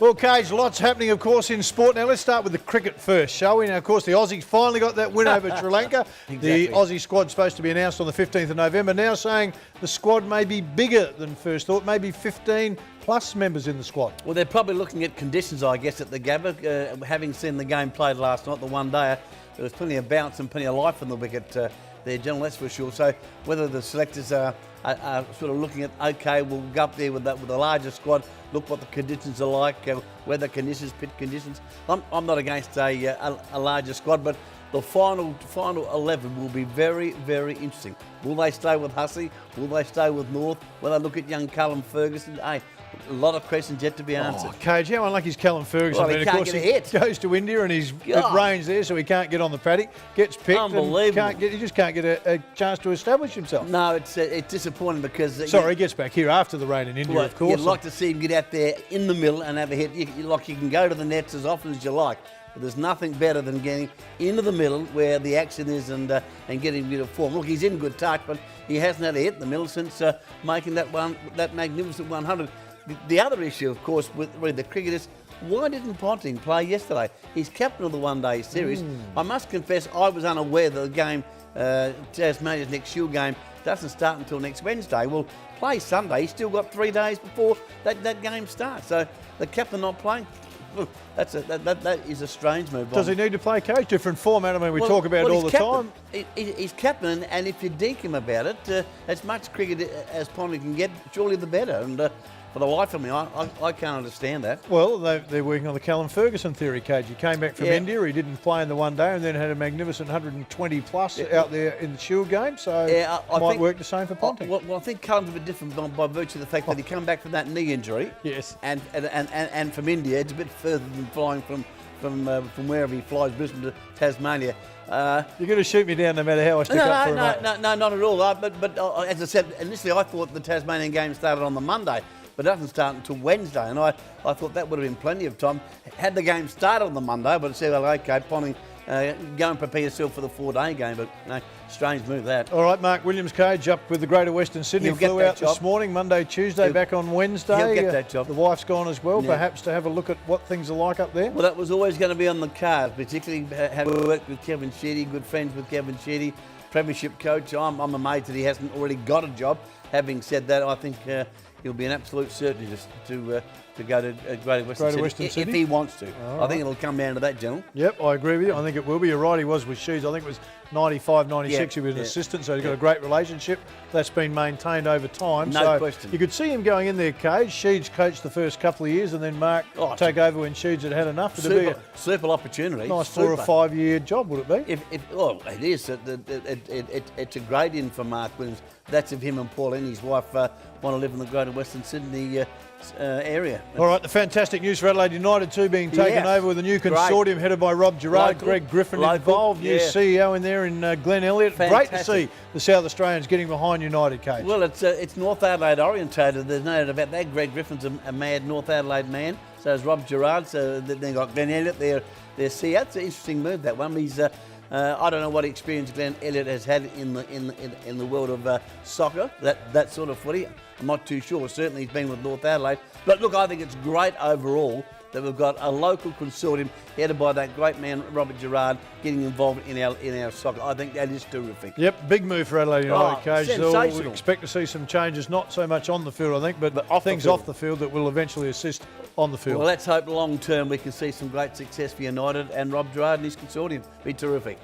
Well, Cage, lots happening, of course, in sport. Now, let's start with the cricket first, shall we? Now, of course, the Aussies finally got that win over Sri Lanka. Exactly. The Aussie squad's supposed to be announced on the 15th of November. Now saying the squad may be bigger than first thought, maybe 15 plus members in the squad. Well, they're probably looking at conditions, I guess, at the Gabba. Having seen the game played last night, the one-dayer, there was plenty of bounce and plenty of life in the wicket there, General, that's for sure. So whether the selectors are sort of looking at, OK, we'll go up there with a larger squad, look what the conditions are like, weather conditions, pitch conditions. I'm not against a larger squad, but the final 11 will be very, very interesting. Will they stay with Hussey? Will they stay with North? Will they look at young Callum Ferguson? Hey, a lot of questions yet to be answered. Oh, Cage, how unlucky is Callum Ferguson? Well, he can't get a hit. He goes to India and it rains there, so he can't get on the paddock, gets picked, Unbelievable. and he just can't get a chance to establish himself. No, it's disappointing because... Sorry, he gets back here after the rain in India, of course. You'd like to see him get out there in the middle and have a hit. You can go to the nets as often as you like, but there's nothing better than getting into the middle where the action is and getting a bit of form. Look, he's in good touch, but he hasn't had a hit in the middle since making that magnificent 100. The other issue, of course, with the cricket is, why didn't Ponting play yesterday? He's captain of the one-day series. I must confess, I was unaware that the game, Tasmania's next Shield game, doesn't start until next Wednesday. Well, play Sunday. He's still got 3 days before that game starts. So the captain not playing, look, that is a strange move. Does he need to play, Coach? Different format. I mean, we talk about it all the time. He's captain, and if you deke him about it, as much cricket as Ponting can get, surely the better. And for the life of me, I can't understand that. Well, they're working on the Callum Ferguson theory, Cage. He came back from India, he didn't play in the one day, and then had a magnificent 120 plus out there in the Shield game. So I might work the same for Ponting. Well, I think Callum's a bit different by virtue of the fact that he came back from that knee injury. Yes. And from India, it's a bit further than flying from wherever he flies, Brisbane to Tasmania. You're going to shoot me down no matter how I stick up for him. No, not at all. But as I said, initially I thought the Tasmanian game started on the Monday, but it doesn't start until Wednesday, and I thought that would have been plenty of time. Had the game started on the Monday, but I said, well, OK, Ponting, go and prepare yourself for the 4-day game, but no, strange move that. All right, Mark Williams, Cage, up with the Greater Western Sydney. Flew out this morning, Monday, Tuesday, back on Wednesday. He'll get that job. The wife's gone as well, perhaps to have a look at what things are like up there. Well, that was always going to be on the cards, particularly having worked with Kevin Sheedy, good friends with Kevin Sheedy, premiership coach. I'm amazed that he hasn't already got a job. Having said that, I think he'll be an absolute certainty to go to Greater Western Sydney if he wants to. I think it'll come down to that, General. Yep, I agree with you. I think it will be. You're right, he was with Sheeds. I think it was 95, 96. He was an assistant, so he's got a great relationship. That's been maintained over time. No question. You could see him going in there, Cage. Sheeds coached the first couple of years, and then Mark take over when Sheeds had enough. It'd be a super opportunity. Nice 4 or 5 year job, would it be? It is. It's a great in for Mark Williams. That's if him and Pauline, his wife, want to live in the Greater Western Sydney area. All right, the fantastic news for Adelaide United too, being taken over with a new consortium headed by Rob Gerrard, Greg Griffin involved, new CEO in there in Glenn Elliott. Great to see the South Australians getting behind United, Cage. Well, it's North Adelaide orientated. There's no doubt about that. Greg Griffin's a mad North Adelaide man. So is Rob Gerrard. So they've got Glenn Elliott, their CEO. It's an interesting move, that one. He's I don't know what experience Glenn Elliott has had in the world of soccer, that sort of footy. I'm not too sure. Certainly he's been with North Adelaide. But look, I think it's great overall that we've got a local consortium headed by that great man, Robert Gerrard, getting involved in our soccer. I think that is terrific. Yep, big move for Adelaide United, Cage. Sensational. We expect to see some changes, not so much on the field, I think, but things off the field that will eventually assist on the field. Well, let's hope long term we can see some great success for United and Rob Gerrard and his consortium. Be terrific.